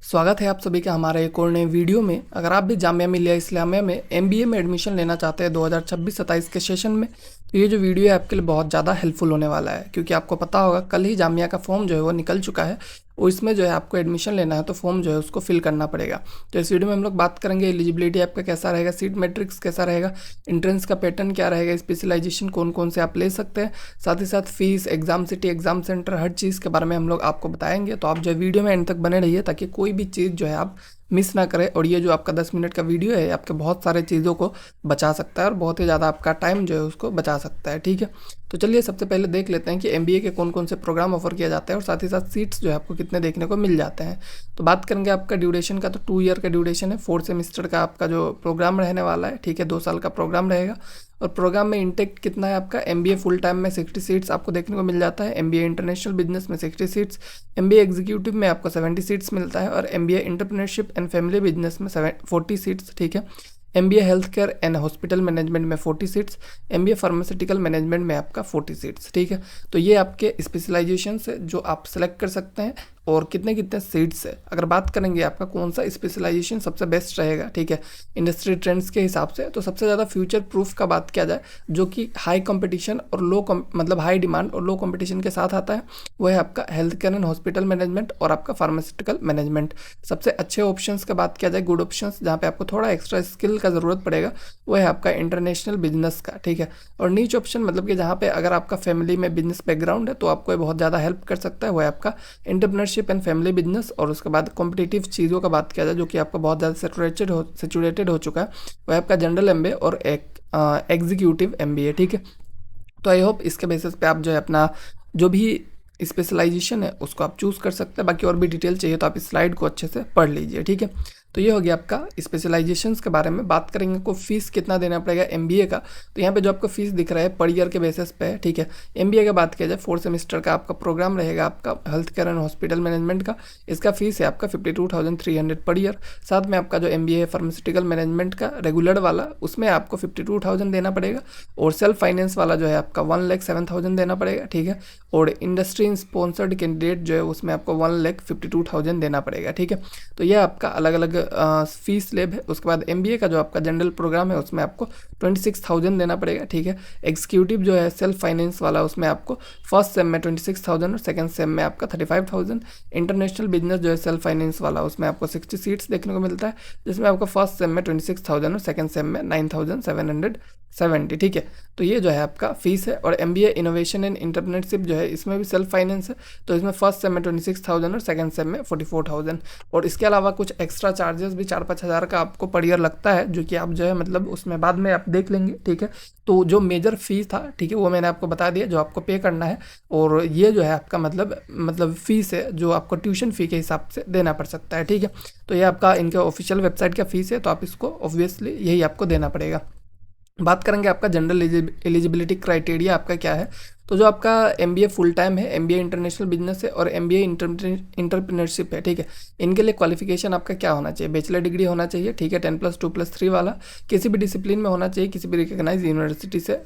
स्वागत है आप सभी का हमारे एक और नए वीडियो में। अगर आप भी जामिया मिलिया इस्लामिया में एमबीए में एडमिशन लेना चाहते हैं 2026-27 के सेशन में, तो ये जो वीडियो है आपके लिए बहुत ज़्यादा हेल्पफुल होने वाला है, क्योंकि आपको पता होगा कल ही जामिया का फॉर्म जो है वो निकल चुका है और इसमें जो है आपको एडमिशन लेना है तो फॉर्म जो है उसको फिल करना पड़ेगा। तो इस वीडियो में हम लोग बात करेंगे एलिजिबिलिटी आपका कैसा रहेगा, सीट मैट्रिक्स कैसा रहेगा, एंट्रेंस का पैटर्न क्या रहेगा, स्पेशलाइजेशन कौन कौन से आप ले सकते हैं, साथ ही साथ fees, exam city, exam centre, हर चीज़ के बारे में हम लोग आपको बताएंगे। तो आप जो वीडियो में एंड तक बने रहिए ताकि कोई भी चीज़ जो है आप मिस ना करें। और ये जो आपका 10 मिनट का वीडियो है आपके बहुत सारे चीज़ों को बचा सकता है और बहुत ही ज़्यादा आपका टाइम जो है उसको बचा सकता है। ठीक है, तो चलिए सबसे पहले देख लेते हैं कि एमबीए के कौन कौन से प्रोग्राम ऑफर किया जाता है और साथ ही साथ सीट्स जो है आपको कितने देखने को मिल जाते हैं। तो बात करेंगे आपका ड्यूरेशन का, तो 2 ईयर का ड्यूरेशन है, 4 सेमेस्टर का आपका जो प्रोग्राम रहने वाला है। ठीक है, 2 साल का प्रोग्राम रहेगा। और प्रोग्राम में इंटेक कितना है आपका, एमबीए फुल टाइम में 60 सीट्स आपको देखने को मिल जाता है, एमबीए इंटरनेशनल बिजनेस में 60 सीट्स, एमबीए एग्जीक्यूटिव में आपको 70 सीट्स मिलता है और MBA entrepreneurship and family business में 40 सीट्स। ठीक है, MBA health care and hospital management में 40 सीट्स, एमबीए फार्मास्यूटिकल मैनेजमेंट में आपका 40 सीट्स। ठीक है, तो ये आपके स्पेशलाइजेशन से जो आप सेलेक्ट कर सकते हैं और कितने कितने सीट्स है। अगर बात करेंगे आपका कौन सा स्पेशलाइजेशन सबसे बेस्ट रहेगा, ठीक है, इंडस्ट्री ट्रेंड्स के हिसाब से, तो सबसे ज़्यादा फ्यूचर प्रूफ का बात किया जाए जो कि हाई कंपटीशन और मतलब हाई डिमांड और लो कंपटीशन के साथ आता है, वो है आपका health care and hospital management और आपका फार्मास्यूटिकल मैनेजमेंट। सबसे अच्छे ऑप्शंस का बात किया जाए, गुड ऑप्शंस जहाँ पे आपको थोड़ा एक्स्ट्रा स्किल का ज़रूरत पड़ेगा, वो है आपका इंटरनेशनल बिजनेस का। ठीक है, और नीच ऑप्शन मतलब कि जहाँ पे अगर आपका फैमिली में बिजनेस बैकग्राउंड है तो आपको बहुत ज़्यादा हेल्प कर सकता है, वो है आपका एंटरप्रेन्योरशिप एंड फैमिली बिजनेस। और उसके बाद कॉम्पिटिटिव चीज़ों का बात किया जाए जो कि आपका बहुत ज़्यादा सेचुरेटेड हो चुका है, वो है आपका जनरल एमबीए और एग्जीक्यूटिव एमबीए। ठीक है, तो आई होप इसके बेसिस पे आप जो है अपना जो भी स्पेशलाइजेशन है उसको आप चूज़ कर सकते हैं। बाकी और भी डिटेल चाहिए तो आप इस स्लाइड को अच्छे से पढ़ लीजिए। ठीक है, तो ये हो गया आपका स्पेशलाइजेशंस के बारे में। बात करेंगे को फीस कितना देना पड़ेगा एमबीए का, तो यहाँ पे जो आपको फीस दिख रहा है पर ईयर के बेसिस पे है। ठीक है, एमबीए का बात किया जाए 4 सेमेस्टर का आपका प्रोग्राम रहेगा आपका health care and hospital management का, इसका फीस है आपका 52,300 पर ईयर। साथ में आपका जो एमबीए है फार्मास्यूटिकल मैनेजमेंट का रेगुलर वाला, उसमें आपको 52,000 देना पड़ेगा और सेल्फ फाइनेंस वाला जो है आपका 1,07,000 देना पड़ेगा। ठीक है, और इंडस्ट्री स्पॉन्सर्ड कैंडिडेट जो है उसमें आपको 1,52,000 देना पड़ेगा। ठीक है, तो ये आपका अलग अलग फीस स्लैब है। उसके बाद एमबीए का जो आपका जनरल प्रोग्राम है उसमें आपको 26,000 देना पड़ेगा। ठीक है, एग्जीक्यूटिव जो है सेल्फ फाइनेंस वाला, उसमें आपको फर्स्ट सेम में 26,000 और सेकंड सेम में आपका 35,000। इंटरनेशनल बिजनेस जो है सेल्फ फाइनेंस वाला, उसमें आपको 60 सीट्स देखने को मिलता है, जिसमें आपको फर्स्ट सेम में 26,000 और सेकंड सेम में 9,770। ठीक है, तो ये जो है आपका फीस है। और एमबीए इनोवेशन एंड इंटरप्रेन्योरशिप जो है इसमें भी सेल्फ फाइनेंस है, तो इसमें फर्स्ट सेम में 26,000 और सेकंड सेम में 44,000। और इसके अलावा कुछ एक्स्ट्रा चार्जेस भी 4-5 हज़ार का आपको पर ईयर लगता है, जो कि आप जो है मतलब उसमें बाद में आप देख लेंगे। ठीक है, तो जो मेजर फीस था, ठीक है, वो मैंने आपको बता दिया जो आपको पे करना है। और ये जो है आपका मतलब फीस है जो आपको ट्यूशन फ़ी के हिसाब से देना पड़ सकता है। ठीक है, तो ये आपका इनके ऑफिशियल वेबसाइट का फीस है, तो आप इसको ऑब्वियसली यही आपको देना पड़ेगा। बात करेंगे आपका जनरल एलिजिबिलिटी क्राइटेरिया आपका क्या है, तो जो आपका एमबीए फुल टाइम है, एमबीए इंटरनेशनल बिजनेस है और एमबीए इंटरप्रेन्योरशिप है, ठीक है, इनके लिए क्वालिफिकेशन आपका क्या होना चाहिए, बैचलर डिग्री होना चाहिए। ठीक है, 10+2+3 वाला किसी भी डिसिप्लिन में होना चाहिए, किसी भी रिकॉग्नाइज यूनिवर्सिटी से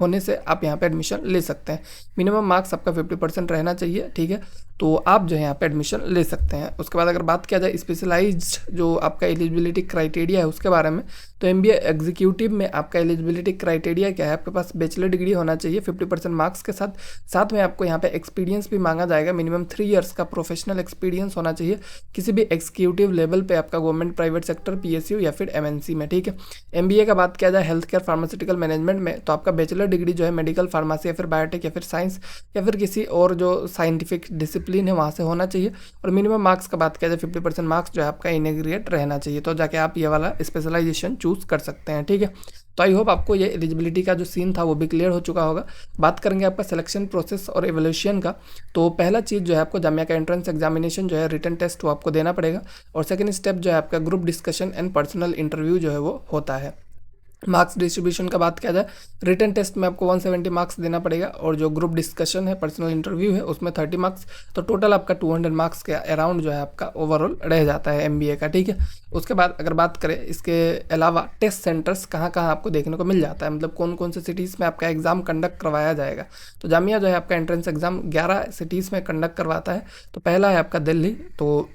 होने से आप यहाँ पे एडमिशन ले सकते हैं। मिनिमम मार्क्स आपका 50% रहना चाहिए। ठीक है, तो आप जो है यहाँ पे एडमिशन ले सकते हैं। उसके बाद अगर बात किया जाए स्पेशलाइज्ड जो आपका एलिजिबिलिटी क्राइटेरिया है उसके बारे में, तो एमबीए एग्जीक्यूटिव में आपका एलिजिबिलिटी क्राइटेरिया क्या है, आपके पास बैचलर डिग्री होना चाहिए 50% मार्क्स के साथ। साथ में आपको यहाँ पे एक्सपीरियंस भी मांगा जाएगा, मिनिमम 3 इयर्स का प्रोफेशनल एक्सपीरियंस होना चाहिए किसी भी एग्जीक्यूटिव लेवल पे आपका गवर्नमेंट, प्राइवेट सेक्टर, पीएसयू या फिर एमएनसी में। ठीक है, एमबीए का बात किया जाए हेल्थ केयर फार्मास्यूटिकल मैनेजमेंट में, तो आपका बैचलर डिग्री जो है मेडिकल, फार्मेसी या फिर बायोटेक या फिर साइंस या फिर किसी और जो साइंटिफिक डिसिप्लिन है वहाँ से होना चाहिए। और मिनिमम मार्क्स का बात किया जाए 50% मार्क्स जो है आपका इन एग्रीगेट रहना चाहिए, तो जाके आप ये वाला स्पेशलाइजेशन चूज़ कर सकते हैं। ठीक है, तो आई होप आपको ये एलिजिबिलिटी का जो सीन था वो भी क्लियर हो चुका होगा। बात करेंगे आपका सिलेक्शन प्रोसेस और एवोल्यूशन का, तो पहला चीज़ जो है आपको जामिया का एंट्रेंस एग्जामिनेशन जो है रिटन टेस्ट वो आपको देना पड़ेगा। और सेकंड स्टेप जो है आपका group discussion and personal interview जो है वो होता है। मार्क्स डिस्ट्रीब्यूशन का बात किया जाए, रिटन टेस्ट में आपको 170 मार्क्स देना पड़ेगा और जो ग्रुप डिस्कशन है, पर्सनल इंटरव्यू है, उसमें 30 मार्क्स, तो टोटल आपका 200 मार्क्स के अराउंड जो है आपका ओवरऑल रह जाता है एमबीए का। ठीक है, उसके बाद अगर बात करें इसके अलावा टेस्ट सेंटर्स कहाँ कहाँ आपको देखने को मिल जाता है, मतलब कौन कौन से सिटीज़ में आपका एग्जाम कंडक्ट करवाया जाएगा, तो जामिया जो है आपका एंट्रेंस एग्जाम 11 सिटीज़ में कंडक्ट करवाता है। तो पहला है आपका दिल्ली, तो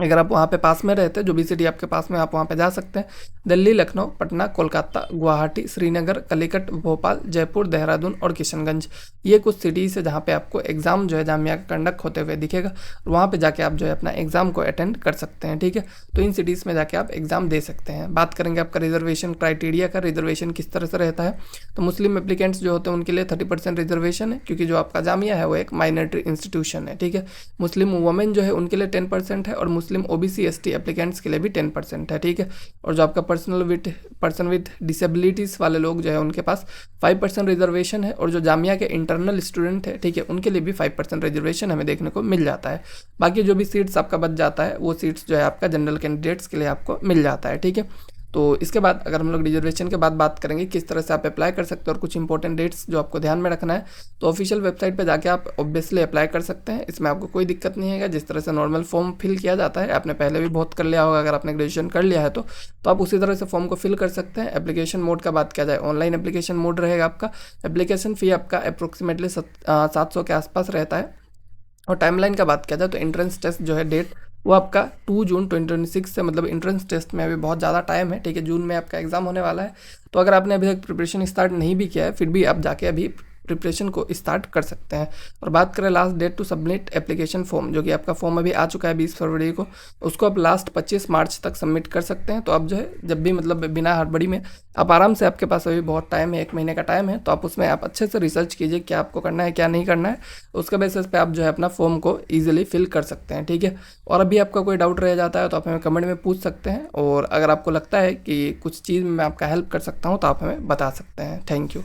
अगर आप वहाँ पे पास में रहते हैं, जो भी सिटी आपके पास में, आप वहाँ पे जा सकते हैं। दिल्ली, लखनऊ, पटना, कोलकाता, गुवाहाटी, श्रीनगर, कलिकट, भोपाल, जयपुर, देहरादून और किशनगंज, ये कुछ सिटीज़ है जहाँ पे आपको एग्ज़ाम जो है जामिया का कंडक्ट होते हुए दिखेगा। वहाँ पे जाके आप जो है अपना एग्ज़ाम को अटेंड कर सकते हैं, ठीक है। तो इन सिटीज़ में जाके आप एग्ज़ाम दे सकते हैं। बात करेंगे आपका रिजर्वेशन क्राइटेरिया का, रिजर्वेशन किस तरह से रहता है। तो मुस्लिम एप्लीकेंट्स जो होते हैं उनके लिए 30% रिजर्वेशन है, क्योंकि जो आपका जामिया है वो एक माइनॉरिटी इंस्टीट्यूशन है, ठीक है। मुस्लिम वुमेन जो है उनके लिए 10% है, और मुस्लिम ओबीसी एसटी एप्लीकेंट्स के लिए भी 10% है, ठीक है। और जो आपका पर्सन विद डिसेबिलिटीज़ वाले लोग जो है उनके पास 5% रिजर्वेशन है, और जो जामिया के इंटरनल स्टूडेंट है, ठीक है, उनके लिए भी 5% रिजर्वेशन हमें देखने को मिल जाता है। बाकी जो भी सीट्स आपका बच जाता है वो सीट्स जो है आपका जनरल कैंडिडेट्स के लिए आपको मिल जाता है, ठीक है। तो इसके बाद अगर हम लोग रिजर्वेशन के बाद बात करेंगे किस तरह से आप अप्लाई कर सकते हैं और कुछ इंपॉर्टेंट डेट्स जो आपको ध्यान में रखना है, तो ऑफिशियल वेबसाइट पे जाके आप ऑब्वियसली अप्लाई कर सकते हैं। इसमें आपको कोई दिक्कत नहीं है। जिस तरह से नॉर्मल फॉर्म फिल किया जाता है, आपने पहले भी बहुत कर लिया होगा, अगर आपने ग्रेजुएशन कर लिया है तो आप उसी तरह से फॉर्म को फिल कर सकते हैं। एप्लीकेशन मोड का बात किया जाए, ऑनलाइन एप्लीकेशन मोड रहेगा आपका। एप्लीकेशन फ़ी आपका अप्रोक्सीमेटली 700 के आसपास रहता है। और टाइमलाइन का बात किया जाए तो एंट्रेंस टेस्ट जो है डेट वो आपका 2 जून 2026 से, मतलब एंट्रेंस टेस्ट में अभी बहुत ज़्यादा टाइम है, ठीक है। जून में आपका एग्जाम होने वाला है। तो अगर आपने अभी तक प्रिपरेशन स्टार्ट नहीं भी किया है, फिर भी आप जाके अभी प्रिपरेशन को स्टार्ट कर सकते हैं। और बात करें last date to submit application form, जो कि आपका फॉर्म अभी आ चुका है 20 फरवरी को, उसको आप लास्ट 25 मार्च तक सबमिट कर सकते हैं। तो आप जो है जब भी, मतलब बिना हड़बड़ी में, आप आराम से, आपके पास अभी बहुत टाइम है, 1 महीने का टाइम है, तो आप उसमें आप अच्छे से रिसर्च कीजिए क्या आपको करना है क्या नहीं करना है। उसके बेसिस पे आप जो है अपना फॉर्म को ईजिली फिल कर सकते हैं, ठीक है। और अभी आपका कोई डाउट रह जाता है तो आप हमें कमेंट में पूछ सकते हैं, और अगर आपको लगता है कि कुछ चीज़ में मैं आपका हेल्प कर सकता हूँ तो आप हमें बता सकते हैं। Thank you.